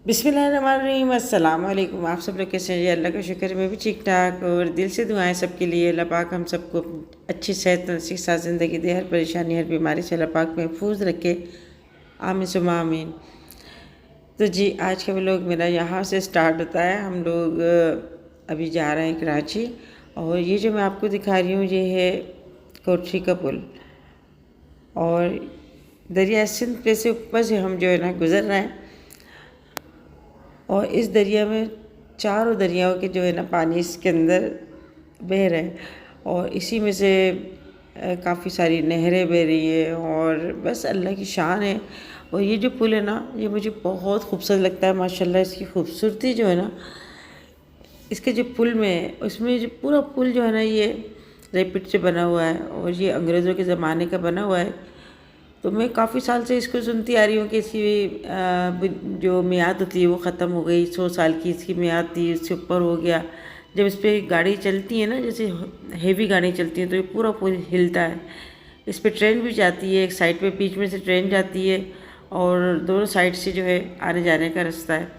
बिस्मिल्लाहिर्रहमानिर्रहीम, अस्सलाम वालेकुम। आप सब लोग कैसे हैं जी? अल्लाह का शुक्र है मैं भी ठीक ठाक, और दिल से दुआएं सबके लिए। अल्लाह पाक हम सबको अच्छी सेहत तंदुरुस्ती के साथ ज़िंदगी दे, हर परेशानी हर बीमारी से अल्लाह पाक महफूज रखे, आमीन सुम्मा आमीन। तो जी आज का व्लॉग मेरा यहाँ से स्टार्ट होता है। हम लोग अभी जा रहे हैं कराची, और ये जो मैं आपको दिखा रही हूँ ये है कोठी का पुल, और दरिया सिंध पे से ऊपर से हम जो है ना गुज़र रहे हैं। और इस दरिया में चारों दरियाओं के जो है ना पानी इसके अंदर बह रहे हैं, और इसी में से काफ़ी सारी नहरें बह रही है, और बस अल्लाह की शान है। और ये जो पुल है ना ये मुझे बहुत खूबसूरत लगता है माशाल्लाह। इसकी खूबसूरती जो है ना इसके जो पुल में उसमें जो पूरा पुल जो है ना ये रेपिड से बना हुआ है, और ये अंग्रेज़ों के ज़माने का बना हुआ है। तो मैं काफ़ी साल से इसको सुनती आ रही हूँ कि इसकी जो मियाद होती है वो ख़त्म हो गई। 100 साल की इसकी मियाद थी, उससे ऊपर हो गया। जब इस पर गाड़ी चलती है ना, जैसे हेवी गाड़ी चलती है, तो ये पूरा पुल हिलता है। इस पर ट्रेन भी जाती है, एक साइड पे बीच में से ट्रेन जाती है, और दोनों साइड से जो है आने जाने का रास्ता है।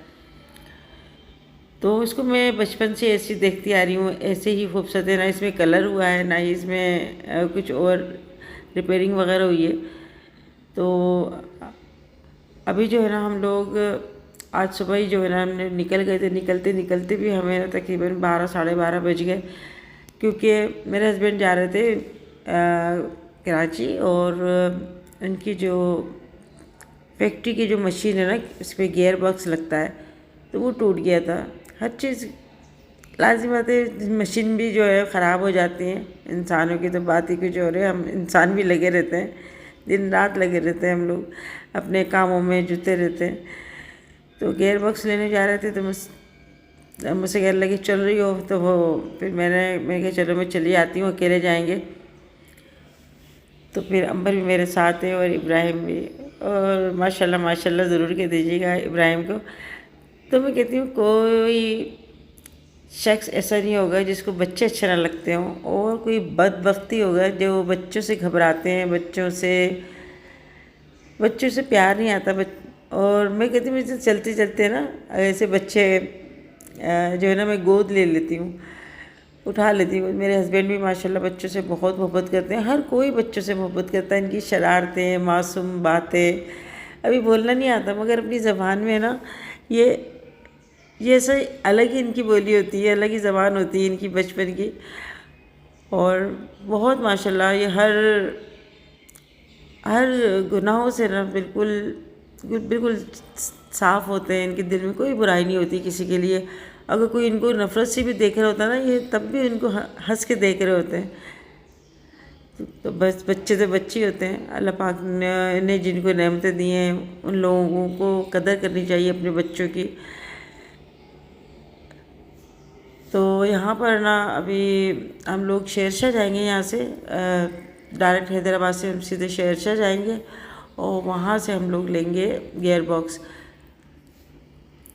तो इसको मैं बचपन से ऐसी देखती आ रही हूँ, ऐसे ही खूबसूरत है। ना इसमें कलर हुआ है, ना ही इसमें कुछ और रिपेयरिंग वगैरह हुई है। तो अभी जो है ना हम लोग आज सुबह ही जो है ना हमने निकल गए थे। निकलते निकलते भी हमें तकरीबन 12 साढ़े 12 बज गए, क्योंकि मेरे हस्बैंड जा रहे थे कराची, और उनकी जो फैक्ट्री की जो मशीन है ना इस पर गियर बॉक्स लगता है, तो वो टूट गया था। हर चीज़ लाजिम बात है, मशीन भी जो है ख़राब हो जाती हैं। इंसानों की तो बात ही कुछ और है, हम इंसान भी लगे रहते हैं, दिन रात लगे रहते हैं, हम लोग अपने कामों में जुटे रहते हैं। तो गियर बॉक्स लेने जा रहे थे, तो मुझसे कहने लगे चल रही हो, तो वो फिर मैं कहा चलो मैं चली आती हूँ, अकेले जाएंगे। तो फिर अंबर भी मेरे साथ है, और इब्राहिम भी, और माशाल्लाह माशाल्लाह ज़रूर कह दीजिएगा इब्राहिम को। तो मैं कहती हूँ कोई शख्स ऐसा नहीं होगा जिसको बच्चे अच्छे ना लगते हों, और कोई बदबख्ती होगा जो बच्चों से घबराते हैं, बच्चों से प्यार नहीं आता। और मैं कहती हूँ मुझे चलते चलते ना ऐसे बच्चे जो है ना मैं गोद ले लेती हूँ, उठा लेती हूँ। मेरे हस्बैंड भी माशाल्लाह बच्चों से बहुत मोहब्बत करते हैं, हर कोई बच्चों से मोहब्बत करता है। इनकी शरारतें, मासूम बातें, अभी बोलना नहीं आता, मगर अपनी ज़बान में ना ये ऐसा अलग ही इनकी बोली होती है, अलग ही ज़बान होती है इनकी बचपन की। और बहुत माशाल्लाह ये हर गुनाहों से ना बिल्कुल बिल्कुल साफ़ होते हैं। इनके दिल में कोई बुराई नहीं होती किसी के लिए। अगर कोई इनको नफ़रत से भी देख रहा होता है ना, ये तब भी इनको हंस के देख रहे होते हैं। तो बस बच्चे तो बच्चे होते हैं। अल्लाह पाक ने जिनको नेमतें दी हैं उन लोगों को कदर करनी चाहिए अपने बच्चों की। तो यहाँ पर ना अभी हम लोग शेरशाह जाएंगे, यहाँ से डायरेक्ट हैदराबाद से हम सीधे शेरशाह जाएंगे, और वहाँ से हम लोग लेंगे गियर बॉक्स।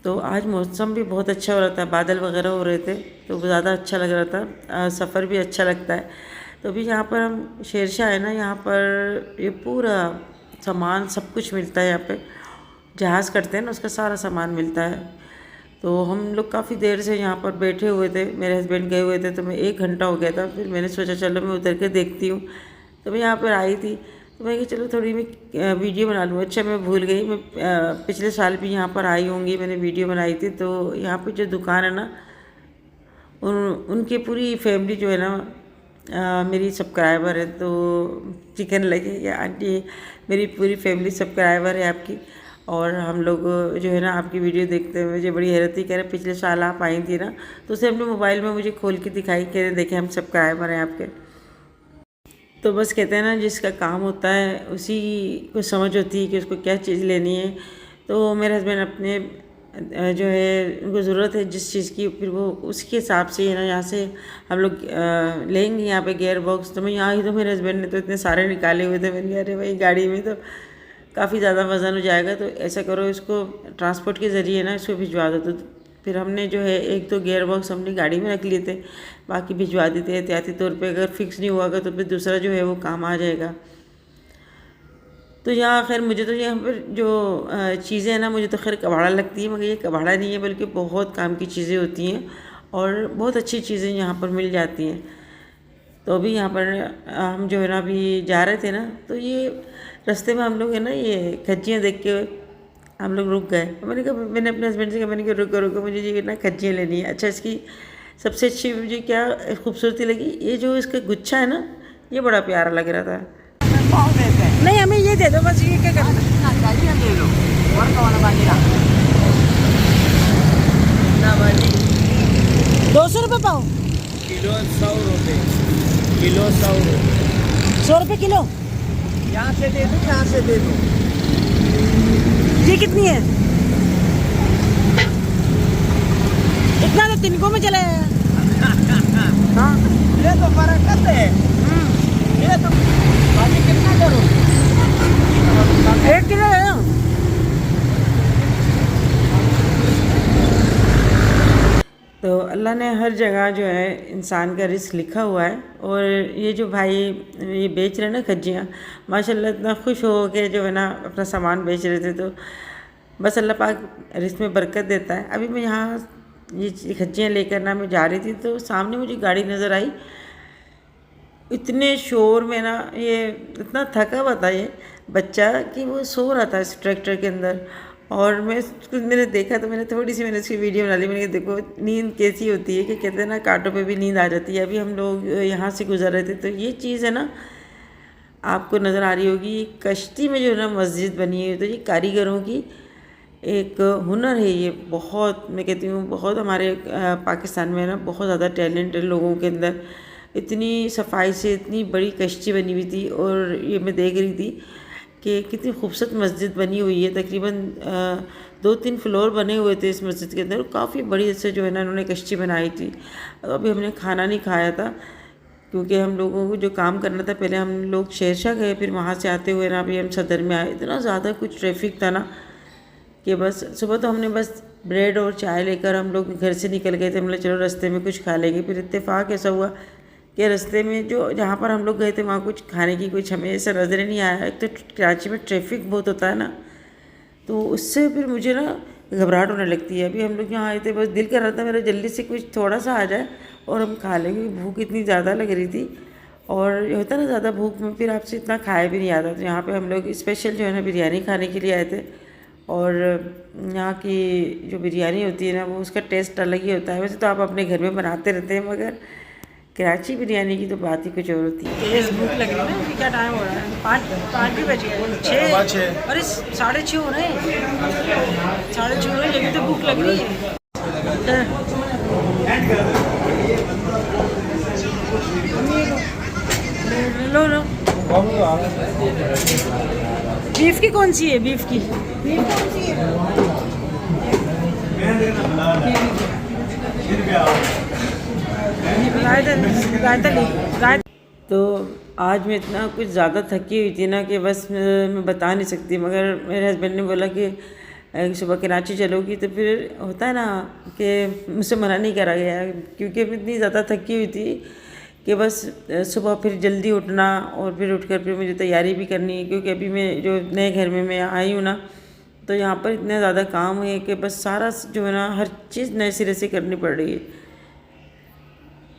तो आज मौसम भी बहुत अच्छा हो रहा था, बादल वगैरह हो रहे थे, तो ज़्यादा अच्छा लग रहा था, सफ़र भी अच्छा लगता है। तो अभी यहाँ पर हम शेरशाह है ना, यहाँ पर ये पूरा सामान सब कुछ मिलता है। यहाँ पे जहाज़ करते हैं ना उसका सारा सामान मिलता है। तो हम लोग काफ़ी देर से यहाँ पर बैठे हुए थे, मेरे हस्बैंड गए हुए थे, तो मैं 1 घंटा हो गया था। फिर मैंने सोचा चलो मैं उतर के देखती हूँ। तो मैं यहाँ पर आई थी, तो मैं कि चलो थोड़ी मैं वीडियो बना लूँ। अच्छा मैं भूल गई, मैं पिछले साल भी यहाँ पर आई होंगी, मैंने वीडियो बनाई थी। तो यहाँ पर जो दुकान है ना उनकी पूरी फैमिली जो है ना मेरी सब्सक्राइबर है। तो चिकन लगे या आंटी मेरी पूरी फैमिली सब्सक्राइबर है आपकी, और हम लोग जो है ना आपकी वीडियो देखते हैं। मुझे बड़ी हैरत ही, कह रहे पिछले साल आप आई थी ना, तो उसे अपने मोबाइल में मुझे खोल के दिखाई, कह रहे देखें हम सब्सक्राइबर हैं आपके। तो बस कहते हैं ना जिसका काम होता है उसी को समझ होती है कि उसको क्या चीज़ लेनी है। तो मेरे हस्बैंड अपने जो है उनको ज़रूरत है जिस चीज़ की, फिर वो उसके हिसाब से है ना यहाँ से हम लोग लेंगे यहाँ पे गियर बॉक्स। तो मैं यहाँ ही, तो मेरे हस्बैंड ने तो इतने सारे निकाले हुए थे। मैंने अरे भाई गाड़ी में तो काफ़ी ज़्यादा वज़न हो जाएगा, तो ऐसा करो इसको ट्रांसपोर्ट के ज़रिए ना इसको भिजवा दो। तो फिर हमने जो है 1-2 गियर बॉक्स हमने गाड़ी में रख लिए थे, बाकी भिजवा देते एहतियाती तौर पे। अगर फिक्स नहीं हुआ तो फिर दूसरा जो है वो काम आ जाएगा। तो यहाँ खैर मुझे तो यहाँ पर जो चीज़ें हैं ना, मुझे तो खैर कबाड़ा लगती है, मगर ये कबाड़ा नहीं है बल्कि बहुत काम की चीज़ें होती हैं और बहुत अच्छी चीज़ें यहाँ पर मिल जाती हैं। तो अभी यहाँ पर हम जो है ना अभी जा रहे थे ना, तो ये रास्ते में हम लोग है ना ये खज्जियाँ देख के हम लोग रुक गए। मैंने कहा, मैंने अपने हस्बैंड से कहा, मैंने कहा रुको रुको, मुझे ये ना खज्जियाँ लेनी है। अच्छा, इसकी सबसे अच्छी मुझे क्या खूबसूरती लगी, ये जो इसका गुच्छा है ना, ये बड़ा प्यारा लग रहा था। नहीं, हमें ये दे दो बस, ये क्या करना ले लो। 200 रुपये पाओ, किलो 100 रुपये, किलो 100 रुपये। 100 रुपये किलो। यहाँ से दे दो, यहाँ से दे दो। ये कितनी है? इतना तो तिनको में चला है। हाँ, ये तो फर्क करते हैं। ये तो बाकी कितना करो? 1 किलो है। तो अल्लाह ने हर जगह जो है इंसान का रिस्क लिखा हुआ है। और ये जो भाई ये बेच रहे हैं ना खज्जियाँ, माशाल्लाह इतना खुश हो के जो है ना अपना सामान बेच रहे थे। तो बस अल्लाह पाक रिस्क में बरकत देता है। अभी मैं यहाँ ये खज्जियाँ लेकर ना मैं जा रही थी, तो सामने मुझे गाड़ी नज़र आई। इतने शोर में ना, ये इतना थका हुआ था ये बच्चा कि वो सो रहा था इस ट्रैक्टर के अंदर। और मैंने देखा तो मैंने उसकी वीडियो बना ली। मैंने कहा देखो नींद कैसी होती है, कि कहते हैं ना कांटों पे भी नींद आ जाती है। अभी हम लोग यहाँ से गुजर रहे थे, तो ये चीज़ है ना आपको नज़र आ रही होगी, कश्ती में जो है ना मस्जिद बनी है। तो ये कारीगरों की एक हुनर है, ये बहुत, मैं कहती हूँ बहुत हमारे पाकिस्तान में ना बहुत ज़्यादा टैलेंट है लोगों के अंदर। इतनी सफाई से इतनी बड़ी कश्ती बनी हुई थी। और ये मैं देख रही थी कि कितनी खूबसूरत मस्जिद बनी हुई है। तकरीबन 2-3 फ्लोर बने हुए थे इस मस्जिद के अंदर। काफ़ी बड़ी से जो है ना उन्होंने कश्ती बनाई थी। अभी हमने खाना नहीं खाया था, क्योंकि हम लोगों को जो काम करना था, पहले हम लोग शेरशाह गए, फिर वहाँ से आते हुए ना अभी हम सदर में आए। इतना ज़्यादा कुछ ट्रैफिक था ना कि बस सुबह तो हमने बस ब्रेड और चाय लेकर हम लोग घर से निकल गए थे। हमने चलो रास्ते में कुछ खा लेंगे। फिर इत्तेफाक ऐसा हुआ कि रास्ते में जो जहाँ पर हम लोग गए थे वहाँ कुछ खाने की कुछ हमें ऐसा नज़र ही नहीं आया। एक तो कराची में ट्रैफिक बहुत होता है ना, तो उससे फिर मुझे ना घबराहट होने लगती है। अभी हम लोग यहाँ आए थे, बस दिल कर रहा था मेरा जल्दी से कुछ थोड़ा सा आ जाए और हम खा लेंगे। भूख इतनी ज़्यादा लग रही थी, और ये होता ना ज़्यादा भूख में फिर आपसे इतना खाया भी नहीं आता। तो यहाँ पे हम लोग स्पेशल जो है ना बिरयानी खाने के लिए आए थे। और यहाँ की जो बिरयानी होती है ना, वो उसका टेस्ट अलग ही होता है। वैसे तो आप अपने घर में बनाते रहते हैं, मगर कराची बिरयानी की तो बात ही कुछ और होती है। तेज़ भूख लग रही है ना। अभी क्या टाइम हो रहा है? 5 भी बज गए, 6, अरे 6:30 हो रहे हैं, 6:30 हो रहे हैं, अभी तो भूख लग रही है। लो लो। बीफ की कौन सी है? बीफ की कौन सी है? तो आज मैं इतना कुछ ज़्यादा थकी हुई थी ना कि बस मैं बता नहीं सकती। मगर मेरे हस्बैंड ने बोला कि सुबह कराची चलोगी, तो फिर होता है ना कि मुझसे मना नहीं करा गया, क्योंकि मैं इतनी ज़्यादा थकी हुई थी कि बस सुबह फिर जल्दी उठना और फिर उठकर फिर मुझे तैयारी भी करनी है। क्योंकि अभी मैं जो नए घर में मैं आई हूँ ना, तो यहाँ पर इतने ज़्यादा काम है कि बस सारा जो है ना हर चीज़ नए सिरे से करनी पड़ रही है।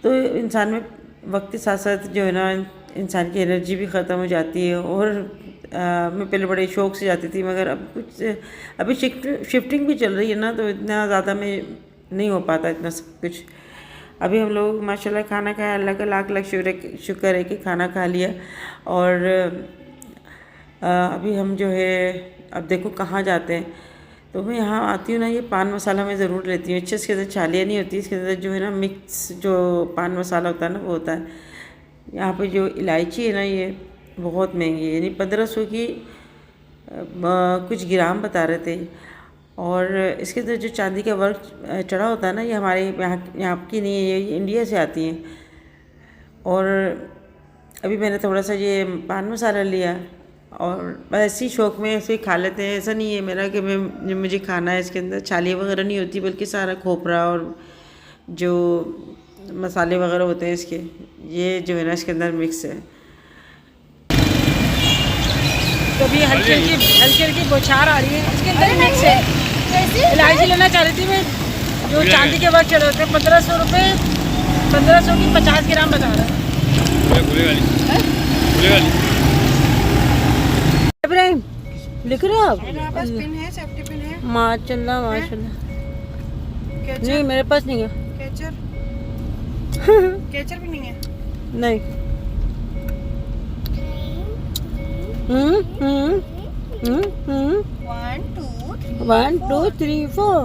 तो इंसान में वक्त के साथ साथ जो है ना इंसान की एनर्जी भी ख़त्म हो जाती है। और मैं पहले बड़े शौक़ से जाती थी, मगर अब अभी शिफ्टिंग भी चल रही है ना, तो इतना ज़्यादा में नहीं हो पाता इतना सब कुछ। अभी हम लोग माशाल्लाह खाना खाया, अल्लाह का लाख लाख शुक्र है कि खाना खा लिया। और अभी हम जो है अब देखो कहाँ जाते हैं। तो मैं यहाँ आती हूँ ना, ये पान मसाला मैं ज़रूर लेती हूँ। अच्छे इसके अंदर छालियाँ नहीं होती, इसके अंदर जो है ना मिक्स जो पान मसाला होता है ना वो होता है। यहाँ पे जो इलायची है ना ये बहुत महंगी है, यानी 1500 की कुछ ग्राम बता रहे थे। और इसके अंदर जो चांदी का वर्क चढ़ा होता है ना, ये हमारे यहाँ की नहीं है, ये इंडिया से आती हैं। और अभी मैंने थोड़ा सा ये पान मसाला लिया, और ऐसे ही शौक़ में ऐसे ही खा लेते हैं। ऐसा नहीं है मेरा कि मुझे खाना है, इसके अंदर छालियाँ वगैरह नहीं होती, बल्कि सारा खोपरा और जो मसाले वगैरह होते हैं इसके, ये जो है ना इसके अंदर मिक्स है। तो अभी हल्की हल्की बौछार आ रही है। इसके अंदर मिक्स है। इलायची लेना चाह रही थी मैं, जो चांदी के बाद चल रहे थे 1500 रुपये, 1500 की 50 ग्राम बता रहा है। इब्राहिम लिख रहे हो आप? मेरे पास पिन है, सेफ्टी पिन है। माशाल्लाह माशाल्लाह। नहीं मेरे पास नहीं है। कैचर भी नहीं है। नहीं। One two three four.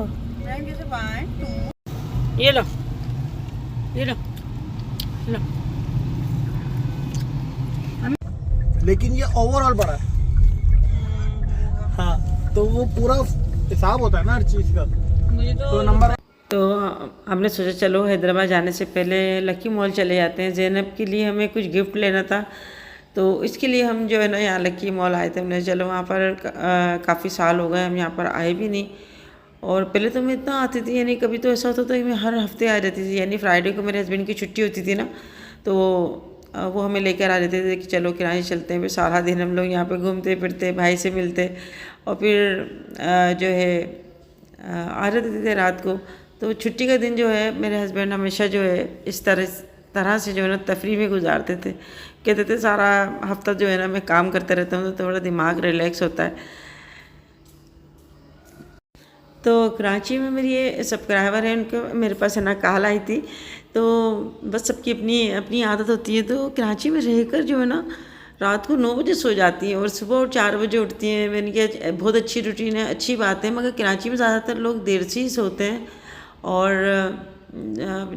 ये लो ये लो लो। लेकिन ये ओवरऑल बड़ा है। हाँ, तो वो पूरा हिसाब होता है ना हर चीज का। मुझे तो नंबर तो हमने सोचा चलो हैदराबाद जाने से पहले लकी मॉल चले जाते हैं। ज़ैनब के लिए हमें कुछ गिफ्ट लेना था, तो इसके लिए हम जो है ना यहाँ लकी मॉल आए थे। हमने चलो वहाँ पर काफ़ी साल हो गए हम यहाँ पर आए भी नहीं। और पहले तो मैं इतना आती थी, यानी कभी तो ऐसा होता था कि मैं हर हफ्ते आ जाती थी। यानी फ्राइडे को मेरे हस्बैंड की छुट्टी होती थी ना, तो वो हमें लेकर आ जाते थे कि चलो किराए चलते हैं। फिर सारा दिन हम लोग यहाँ पे घूमते फिरते, भाई से मिलते, और फिर जो है आ जाते थे रात को। तो छुट्टी का दिन जो है मेरे हस्बैंड हमेशा जो है इस तरह से जो है ना तफरीह में गुजारते थे। कहते थे सारा हफ्ता जो है ना मैं काम करते रहता हूँ तो थोड़ा दिमाग रिलैक्स होता है। तो कराची में मेरी ये सब्सक्राइबर है, उनके मेरे पास है ना कॉल आई थी। तो बस सबकी अपनी अपनी आदत होती है। तो कराची में रहकर जो है ना रात को 9 बजे सो जाती हैं और सुबह 4 बजे उठती हैं। मैंने कहा बहुत अच्छी रूटीन है, अच्छी बात है, मगर कराची में ज़्यादातर लोग देर से ही सोते हैं। और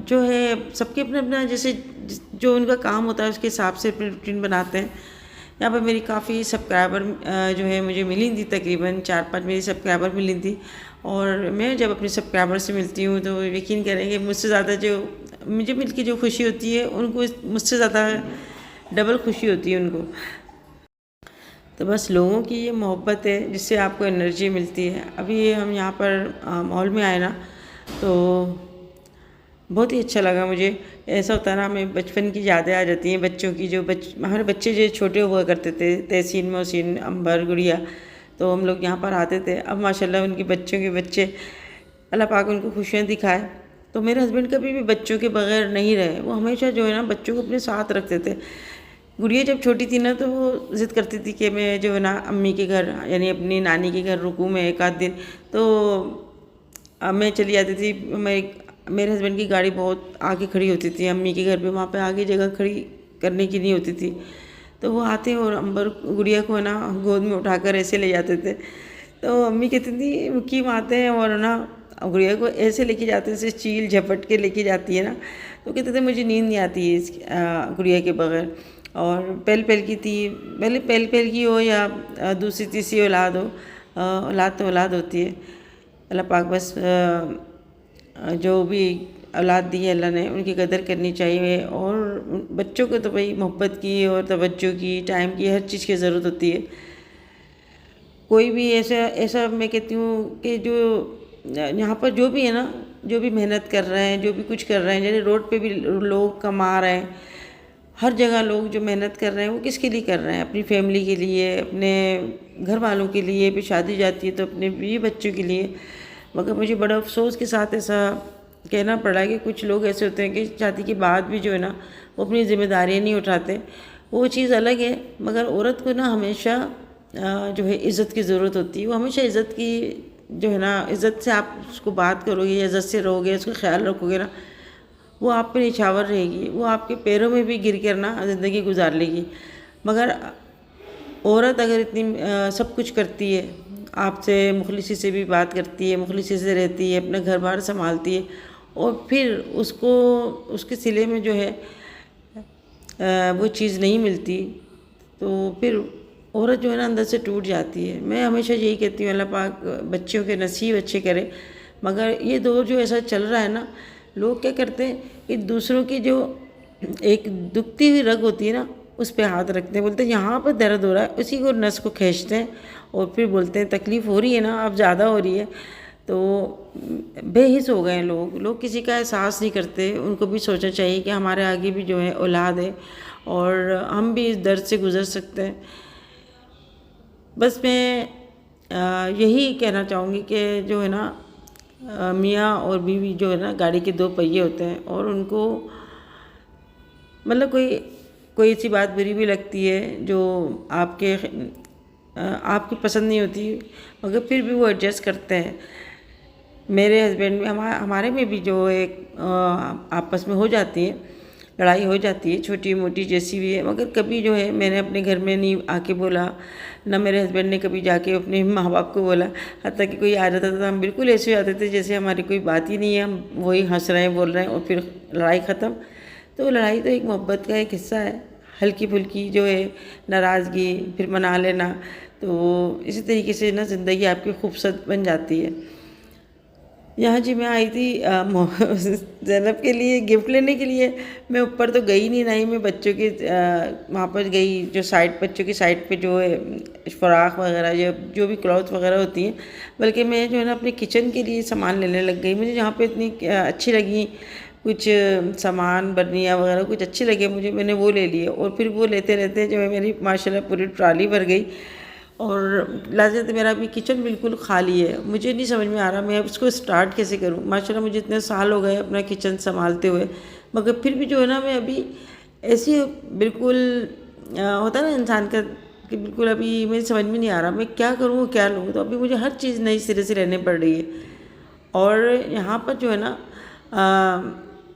जो है सबके अपना अपना जैसे जो उनका काम होता है उसके हिसाब से अपनी रूटीन बनाते हैं। यहाँ पर मेरी काफ़ी सब्सक्राइबर जो है मुझे मिली थी, तकरीबन 4-5 मेरी सब्सक्राइबर मिली थी। और मैं जब अपने सब्सक्राइबर से मिलती हूँ तो यकीन करेंगे मुझसे ज़्यादा जो मुझे मिल के जो खुशी होती है उनको मुझसे ज़्यादा डबल खुशी होती है उनको। तो बस लोगों की ये मोहब्बत है जिससे आपको एनर्जी मिलती है। अभी हम यहाँ पर मॉल में आए ना, तो बहुत ही अच्छा लगा मुझे। ऐसा होता है ना, हमें बचपन की यादें आ जाती हैं बच्चों की। जो हमारे बच्चे जो छोटे हुआ करते थे, तहसीन मोहसिन अंबर गुड़िया, तो हम लोग यहाँ पर आते थे। अब माशाल्लाह उनके बच्चों के बच्चे, अल्लाह पाक उनको खुशियाँ दिखाए। तो मेरे हस्बैंड कभी भी बच्चों के बगैर नहीं रहे। वो हमेशा जो है ना बच्चों को अपने साथ रखते थे। गुड़िया जब छोटी थी ना तो वो ज़िद करती थी कि मैं जो है ना अम्मी के घर यानी अपनी नानी के घर रुकूँ मैं एक आध दिन। तो मैं चली जाती थी। मेरे हस्बैंड की गाड़ी बहुत आगे खड़ी होती थी अम्मी के घर पे, वहाँ पे आगे जगह खड़ी करने की नहीं होती थी। तो वो आते और अंबर गुड़िया को है ना गोद में उठाकर ऐसे ले जाते थे। तो अम्मी कहती थी मुकीम आते हैं और ना गुड़िया को ऐसे लेके जाते हैं, जैसे चील झपट के लेके जाती है ना। तो कहते थे मुझे नींद नहीं आती है इस गुड़िया के बगैर। और पहल की थी, पहले पहल की हो या दूसरी तीसरी औलाद हो, औलाद तो औलाद होती है। अल्लाह पाक बस जो भी औलाद दी है अल्लाह ने उनकी कदर करनी चाहिए। और बच्चों को तो भाई मोहब्बत की और तवज्जो की, टाइम की, हर चीज़ की ज़रूरत होती है। कोई भी ऐसा मैं कहती हूँ कि जो यहाँ पर जो भी है ना, जो भी मेहनत कर रहे हैं, जो भी कुछ कर रहे हैं, जैसे रोड पे भी लोग कमा रहे हैं, हर जगह लोग जो मेहनत कर रहे हैं वो किसके लिए कर रहे हैं? अपनी फैमिली के लिए, अपने घर वालों के लिए। भी शादी जाती है तो अपने भी बच्चों के लिए। मगर मुझे बड़ा अफसोस के साथ ऐसा कहना पड़ा कि कुछ लोग ऐसे होते हैं कि शादी के बाद भी जो है ना वो अपनी जिम्मेदारियाँ नहीं उठाते। वो चीज़ अलग है, मगर औरत को ना हमेशा जो है इज़्ज़त की ज़रूरत होती है। वो हमेशा इज़्ज़त की जो है ना, इज़्ज़त से आप उसको बात करोगे, इज़्ज़त से रहोगे, उसका ख्याल रखोगे ना, वो आप पे निछावर रहेगी। वो आपके पैरों में भी गिर कर ना ज़िंदगी गुजार लेगी। मगर औरत अगर इतनी सब कुछ करती है, आपसे मुखलिसी से भी बात करती है, मुखलिसी से रहती है, अपना घर बार संभालती है, और फिर उसको उसके सिले में जो है वो चीज़ नहीं मिलती, तो फिर औरत जो है ना अंदर से टूट जाती है। मैं हमेशा यही कहती हूँ अल्लाह पाक बच्चों के नसीब अच्छे करे। मगर ये दौर जो ऐसा चल रहा है ना, लोग क्या करते हैं कि दूसरों की जो एक दुखती हुई रग होती है ना उस पर हाथ रखते हैं, बोलते हैं यहाँ पर दर्द हो रहा है, उसी को नस को खींचते हैं और फिर बोलते हैं तकलीफ़ हो रही है ना, अब ज़्यादा हो रही है। तो बेहिस हो गए हैं लोग किसी का एहसास नहीं करते। उनको भी सोचना चाहिए कि हमारे आगे भी जो है औलाद है और हम भी इस दर्द से गुज़र सकते हैं। बस मैं यही कहना चाहूँगी कि जो है ना मियाँ और बीवी जो है ना गाड़ी के दो पहिए होते हैं, और उनको मतलब कोई ऐसी बात बुरी भी लगती है जो आपकी पसंद नहीं होती, मगर फिर भी वो एडजस्ट करते हैं। मेरे हस्बैंड में हमारे में भी जो एक आपस में हो जाती है, लड़ाई हो जाती है छोटी मोटी जैसी भी है, मगर कभी जो है मैंने अपने घर में नहीं आके बोला, ना मेरे हस्बैंड ने कभी जाके अपने माँ बाप को बोला। हत्ता कि कोई आ जाता था तो हम बिल्कुल ऐसे हो जाते थे जैसे हमारी कोई बात ही नहीं है, हम वही हंस रहे हैं बोल रहे हैं, और फिर लड़ाई ख़त्म। तो लड़ाई तो एक मोहब्बत का एक हिस्सा है, हल्की फुल्की जो है नाराज़गी फिर मना लेना। तो इसी तरीके से ना ज़िंदगी आपकी खूबसूरत बन जाती है। यहाँ जी मैं आई थी ज़ैनब के लिए गिफ्ट लेने के लिए। मैं ऊपर तो गई नहीं, ना ही मैं बच्चों के वहाँ पर गई, जो साइड बच्चों की साइड पे जो है फ़्रॉक वगैरह जो भी क्लॉथ वगैरह होती हैं, बल्कि मैं जो है ना अपने किचन के लिए सामान लेने लग गई। मुझे जहाँ पे इतनी अच्छी लगी कुछ सामान बर्नियाँ वगैरह कुछ अच्छे लगे मुझे, मैंने वो ले लिए, और फिर वो लेते लेते जो है मेरी माशाल्लाह पूरी ट्रॉली भर गई। और लाजत मेरा भी किचन बिल्कुल खाली है। मुझे नहीं समझ में आ रहा मैं अब इसको स्टार्ट कैसे करूं। माशाल्लाह मुझे इतने साल हो गए अपना किचन संभालते हुए, मगर फिर भी जो है ना मैं अभी ऐसी बिल्कुल होता है ना इंसान का कि बिल्कुल अभी मुझे समझ में नहीं आ रहा मैं क्या करूँ क्या लूँ। तो अभी मुझे हर चीज़ नई सिरे से रहने पड़ रही है। और यहाँ पर जो है ना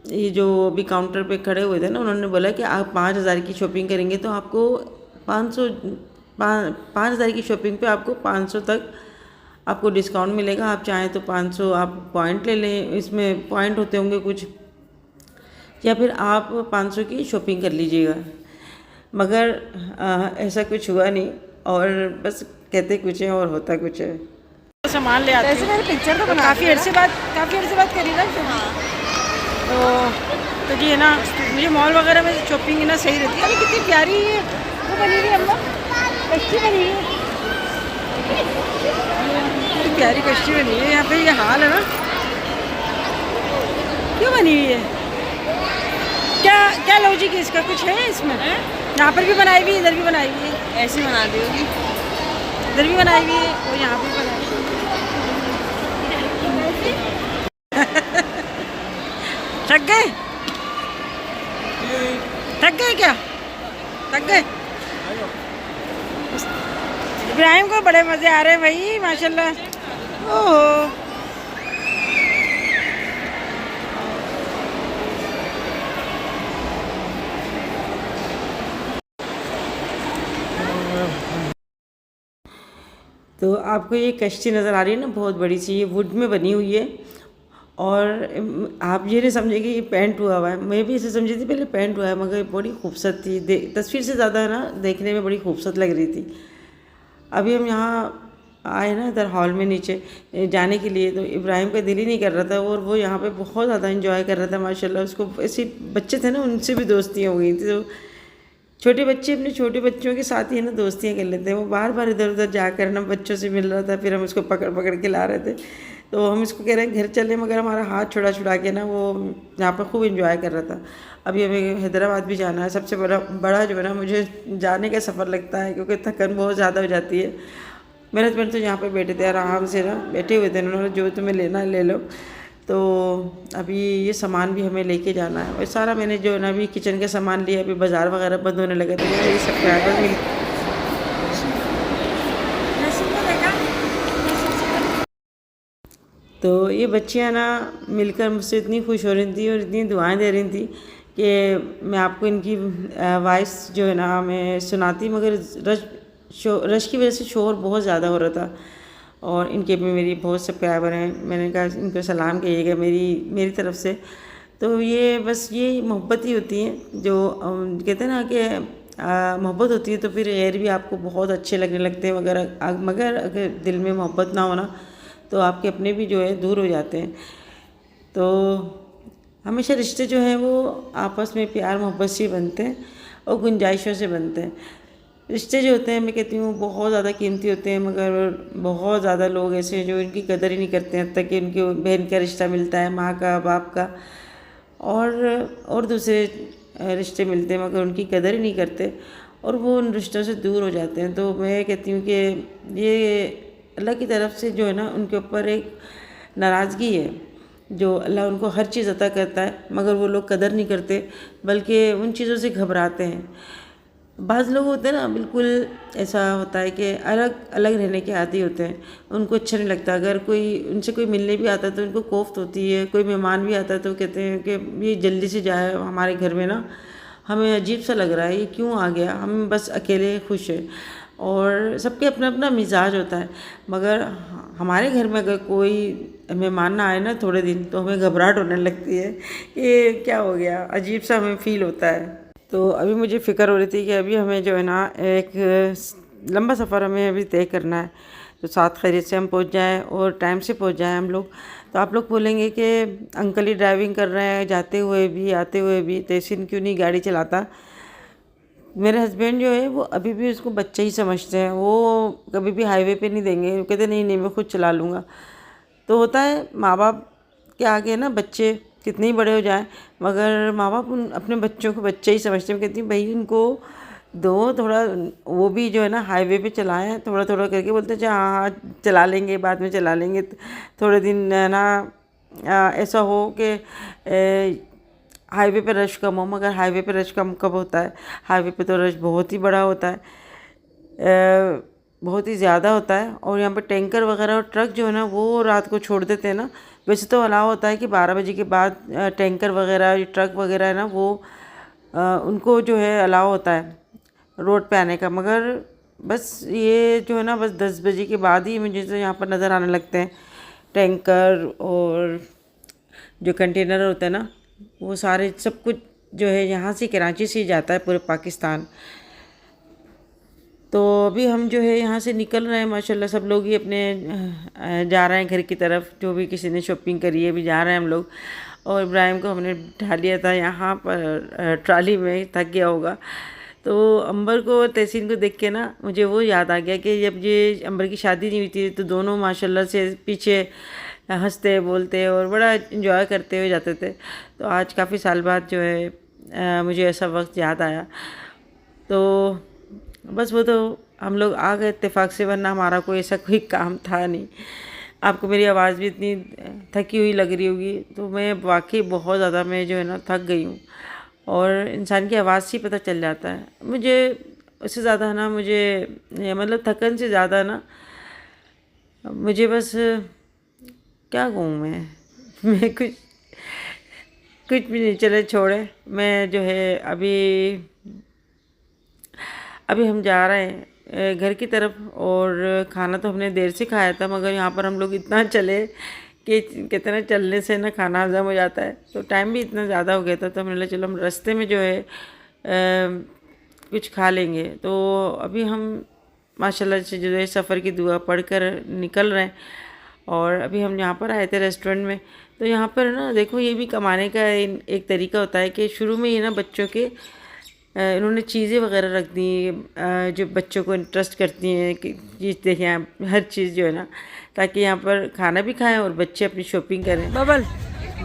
ये जो अभी काउंटर पे खड़े हुए थे ना, उन्होंने बोला कि आप 5,000 की शॉपिंग करेंगे तो आपको 5,000 की शॉपिंग पे आपको 500 तक आपको डिस्काउंट मिलेगा। आप चाहें तो 500 आप पॉइंट ले लें, इसमें पॉइंट होते होंगे कुछ, या फिर आप 500 की शॉपिंग कर लीजिएगा। मगर ऐसा कुछ हुआ नहीं, और बस कहते कुछ है और होता कुछ है। सामान ले आते वैसे मैंने पिक्चर तो काफ़ी अर्से बाद करी ना। तो जी है ना, मुझे मॉल वगैरह में शॉपिंग ना सही रहती है। अरे कितनी प्यारी है वो बनी हुई अम्मा, कच्ची बनी हुई है, कितनी प्यारी कश्ती बनी है। यहाँ पे ये हाल है ना, क्यों बनी हुई है, क्या क्या लॉजिक है इसका, कुछ है इसमें? यहाँ पर भी बनाई हुई, इधर भी बनाई हुई है, ऐसी बना दी होगी, इधर भी बनाई हुई है और यहाँ पर बनाई हुई है। थक गए क्या? थक गए? इब्राहिम को बड़े मज़े आ रहे हैं भाई माशाल्लाह। ओहो तो आपको ये कश्ती नज़र आ रही है ना, बहुत बड़ी सी, ये वुड में बनी हुई है। और आप ये नहीं समझे कि ये पेंट हुआ है, मैं भी इसे समझी थी पहले पेंट हुआ है, मगर बड़ी खूबसूरत थी, तस्वीर से ज़्यादा है ना देखने में बड़ी खूबसूरत लग रही थी। अभी हम यहाँ आए ना इधर हॉल में नीचे जाने के लिए, तो इब्राहिम का दिल ही नहीं कर रहा था, और वो यहाँ पे बहुत ज़्यादा एंजॉय कर रहा था माशाल्लाह। उसको ऐसे बच्चे थे ना, उनसे भी दोस्तियाँ हो गई थी। तो छोटे बच्चे अपने छोटे बच्चों के साथ ही ना दोस्तियाँ कर लेते हैं। वो बार बार इधर उधर जाकर ना बच्चों से मिल रहा था, फिर हम उसको पकड़ पकड़ के ला रहे थे। तो हम इसको कह रहे हैं घर चले, मगर हमारा हाथ छुड़ा छुड़ा के ना वो यहाँ पर खूब एंजॉय कर रहा था। अभी हमें हैदराबाद भी जाना है। सबसे बड़ा जो है ना मुझे जाने का सफ़र लगता है, क्योंकि थकन बहुत ज़्यादा हो जाती है। मेरे हस्बैंड तो यहाँ पे बैठे थे आराम से ना, बैठे हुए थे, उन्होंने जो तुम्हें लेना है ले लो। तो अभी ये सामान भी हमें लेके जाना है, और सारा मैंने जो है ना अभी किचन का सामान लिया। अभी बाज़ार वगैरह बंद होने लगे थे, मेरे सब्सक्राइबर मिल तो ये बच्चियाँ ना मिलकर मुझसे इतनी खुश हो रही थी और इतनी दुआएं दे रही थी कि मैं आपको इनकी वॉइस जो है ना मैं सुनाती, मगर रश की वजह से शोर बहुत ज़्यादा हो रहा था। और इनके भी मेरी बहुत सब्सक्राइबर हैं, मैंने कहा इनको सलाम कहिएगा मेरी तरफ से। तो ये बस ये मोहब्बत ही होती है, जो कहते हैं ना कि मोहब्बत होती है तो फिर एयर भी आपको बहुत अच्छे लगने लगते हैं। मगर अगर दिल में मोहब्बत ना होना तो आपके अपने भी जो है दूर हो जाते हैं। तो हमेशा रिश्ते जो हैं वो आपस में प्यार मोहब्बत से बनते हैं और गुंजाइशों से बनते हैं। रिश्ते जो होते हैं मैं कहती हूँ बहुत ज़्यादा कीमती होते हैं, मगर बहुत ज़्यादा लोग ऐसे हैं जो इनकी कदर ही नहीं करते हैं। तक कि उनकी बहन का रिश्ता मिलता है, माँ का, बाप का, और दूसरे रिश्ते मिलते हैं, मगर उनकी कदर ही नहीं करते। और वो उन रिश्तों से दूर हो जाते हैं। तो मैं कहती हूँ कि ये अल्लाह की तरफ से जो है ना उनके ऊपर एक नाराज़गी है, जो अल्लाह उनको हर चीज़ अता करता है मगर वो लोग कदर नहीं करते, बल्कि उन चीज़ों से घबराते हैं। बाज़ लोग होते हैं ना, बिल्कुल ऐसा होता है कि अलग अलग रहने के आदी होते हैं, उनको अच्छा नहीं लगता। अगर कोई उनसे कोई मिलने भी आता है तो उनको कोफ्त होती है। कोई मेहमान भी आता है तो कहते हैं कि ये जल्दी से जाए हमारे घर में ना, हमें अजीब सा लग रहा है, ये क्यों आ गया, हम बस अकेले खुश हैं। और सबके अपना अपना मिजाज होता है, मगर हमारे घर में अगर कोई मेहमान ना आए ना थोड़े दिन, तो हमें घबराहट होने लगती है, ये क्या हो गया, अजीब सा हमें फील होता है। तो अभी मुझे फ़िक्र हो रही थी कि अभी हमें जो है ना एक लंबा सफ़र हमें अभी तय करना है, तो साथ खैरियत से हम पहुंच जाएं और टाइम से पहुंच जाएं हम लोग। तो आप लोग बोलेंगे कि अंकल ही ड्राइविंग कर रहे हैं, जाते हुए भी आते हुए भी, तहसीन क्यों नहीं गाड़ी चलाता। मेरे हस्बैंड जो है वो अभी भी उसको बच्चा ही समझते हैं, वो कभी भी हाईवे पे नहीं देंगे, वो कहते नहीं नहीं मैं खुद चला लूँगा। तो होता है माँ बाप के आगे ना बच्चे कितने ही बड़े हो जाएं, मगर माँ बाप उन अपने बच्चों को बच्चे ही समझते हैं। कहती हूँ भाई उनको दो थोड़ा, वो भी जो है ना हाईवे पे चलाएं थोड़ा थोड़ा करके। बोलते हैं हाँ हाँ चला लेंगे, बाद में चला लेंगे, थोड़े दिन ना ऐसा हो कि हाईवे पे रश कम हो। मगर हाईवे पे रश कम कब होता है, हाईवे पे तो रश बहुत ही बड़ा होता है, बहुत ही ज़्यादा होता है। और यहाँ पे टैंकर वगैरह और ट्रक जो है ना वो रात को छोड़ देते हैं ना। वैसे तो अलाउ होता है कि 12 बजे के बाद टैंकर वगैरह ट्रक वगैरह है ना वो उनको जो है अलाउ होता है रोड पे आने का। मगर बस ये जो है ना बस 10 बजे के बाद ही मुझे तो यहाँ पर नज़र आने लगते हैं टैंकर, और जो कंटेनर होते हैं ना वो सारे सब कुछ जो है यहाँ से कराची से ही जाता है पूरे पाकिस्तान। तो अभी हम जो है यहाँ से निकल रहे हैं, माशाल्लाह सब लोग ही अपने जा रहे हैं घर की तरफ। जो भी किसी ने शॉपिंग करी है अभी जा रहे हैं हम लोग। और इब्राहिम को हमने बिठा लिया था यहाँ पर ट्राली में, थक गया होगा। तो अंबर को और तहसीन को देख के ना मुझे वो याद आ गया कि जब ये अंबर की शादी नहीं हुई थी तो दोनों माशाल्लाह से पीछे हंसते बोलते और बड़ा इन्जॉय करते हुए जाते थे। तो आज काफ़ी साल बाद जो है मुझे ऐसा वक्त याद आया। तो बस वो तो हम लोग आ गए इत्तेफाक से, वरना हमारा कोई ऐसा कोई काम था नहीं। आपको मेरी आवाज़ भी इतनी थकी हुई लग रही होगी, तो मैं वाकई बहुत ज़्यादा मैं जो है ना थक गई हूँ। और इंसान की आवाज़ से ही पता चल जाता है। मुझे उससे ज़्यादा ना मुझे मतलब थकन से ज़्यादा ना मुझे बस क्या कहूँ मैं कुछ भी नहीं। चले छोड़े, मैं जो है अभी हम जा रहे हैं घर की तरफ। और खाना तो हमने देर से खाया था, मगर यहाँ पर हम लोग इतना चले कि कहते ना चलने से ना खाना हजम हो जाता है। तो टाइम भी इतना ज़्यादा हो गया था, तो हमने चलो हम रास्ते में जो है कुछ खा लेंगे। तो अभी हम माशाल्लाह से जो है सफ़र की दुआ पढ़कर निकल रहे हैं। और अभी हम यहाँ पर आए थे रेस्टोरेंट में। तो यहाँ पर ना देखो ये भी कमाने का एक तरीका होता है कि शुरू में ही ना बच्चों के इन्होंने चीज़ें वगैरह रख दी जो बच्चों को इंटरेस्ट करती हैं कि चीज़ देखें आप, हर चीज़ जो है ना, ताकि यहाँ पर खाना भी खाएं और बच्चे अपनी शॉपिंग करें। बबल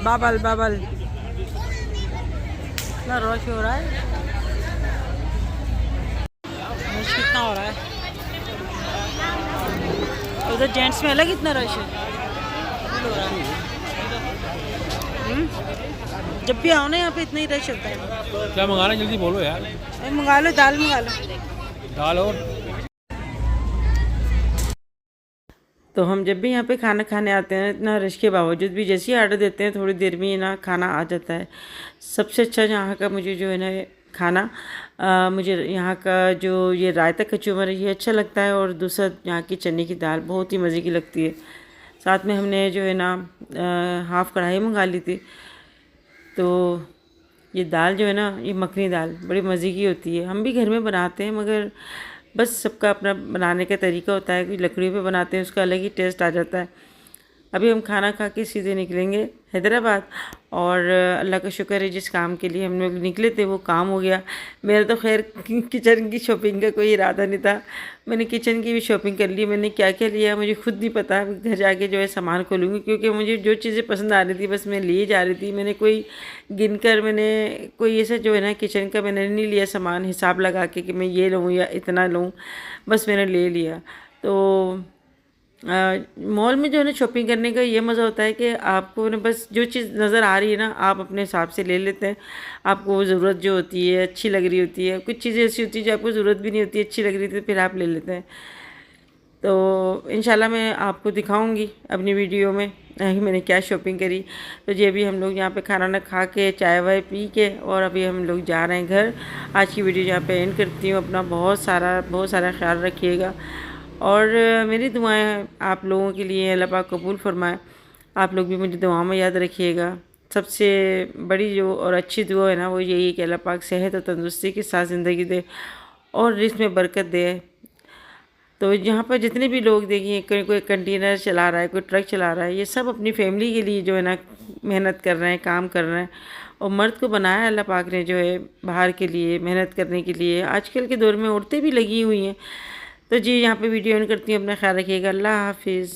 बाबल बाबल इतना रश हो रहा है, रश कितना हो रहा है उधर जेंट्स में अलग इतना रश है। जब भी आओ ना यहाँ पे इतना ही रश होता है। क्या मंगाना, जल्दी बोलो यार। मंगा लो, दाल मंगा लो। दाल और तो हम जब भी यहाँ पे खाना खाने आते हैं इतना रश के बावजूद भी जैसे ही ऑर्डर देते हैं थोड़ी देर में ही ना खाना आ जाता है। सबसे अच्छा यहाँ का मुझे जो है ना खाना मुझे यहाँ का जो ये रायता कचूमर है ये अच्छा लगता है। और दूसरा यहाँ की चने की दाल बहुत ही मज़े की लगती है। साथ में हमने जो है ना हाफ़ कढ़ाई मंगा ली थी। तो ये दाल जो है ना ये मखनी दाल बड़ी मज़े की होती है। हम भी घर में बनाते हैं, मगर बस सबका अपना बनाने का तरीका होता है। कोई लकड़ियों पे बनाते हैं उसका अलग ही टेस्ट आ जाता है। अभी हम खाना खा के सीधे निकलेंगे हैदराबाद। और अल्लाह का शुक्र है जिस काम के लिए हम लोग निकले थे वो काम हो गया। मेरा तो खैर किचन की शॉपिंग का कोई इरादा नहीं था, मैंने किचन की भी शॉपिंग कर ली। मैंने क्या क्या लिया मुझे खुद नहीं पता, घर जाके जो है सामान खोलूँगी, क्योंकि मुझे जो चीज़ें पसंद आ रही थी बस मैं लिए जा रही थी। मैंने कोई गिनकर मैंने कोई ऐसा जो है ना किचन का मैंने नहीं लिया सामान हिसाब लगा के कि मैं ये लूँ या इतना लूँ, बस मैंने ले लिया। तो मॉल में जो है ना शॉपिंग करने का ये मज़ा होता है कि आपको ना बस जो चीज़ नज़र आ रही है ना आप अपने हिसाब से ले लेते हैं। आपको वो ज़रूरत जो होती है अच्छी लग रही होती है, कुछ चीज़ें ऐसी होती है जो आपको ज़रूरत भी नहीं होती, अच्छी लग रही थी फिर आप ले लेते हैं। तो इंशाल्लाह मैं आपको दिखाऊंगी अपनी वीडियो में कि मैंने क्या शॉपिंग करी। तो जी अभी हम लोग यहाँ पे खाना ना खा के चाय वाय पी के और अभी हम लोग जा रहे हैं घर। आज की वीडियो यहाँ पे एंड करती हूँ। अपना बहुत सारा ख्याल रखिएगा और मेरी दुआएं आप लोगों के लिए अल्लाह पाक कबूल फरमाए। आप लोग भी मुझे दुआ में याद रखिएगा। सबसे बड़ी जो और अच्छी दुआ है ना वो यही है कि अल्लाह पाक सेहत और तंदुरुस्ती के साथ ज़िंदगी दे और रिज़्क़ में बरकत दे। तो यहाँ पर जितने भी लोग देखिए, कोई कंटेनर चला रहा है, कोई ट्रक चला रहा है, ये सब अपनी फैमिली के लिए जो है ना मेहनत कर रहे हैं, काम कर रहे हैं। और मर्द को बनाया अल्लाह पाक ने जो है बाहर के लिए मेहनत करने के लिए। आजकल के दौर में औरतें भी लगी हुई हैं। तो जी यहाँ पे वीडियो एंड करती हूँ। अपना ख्याल रखिएगा। अल्लाह हाफिज़।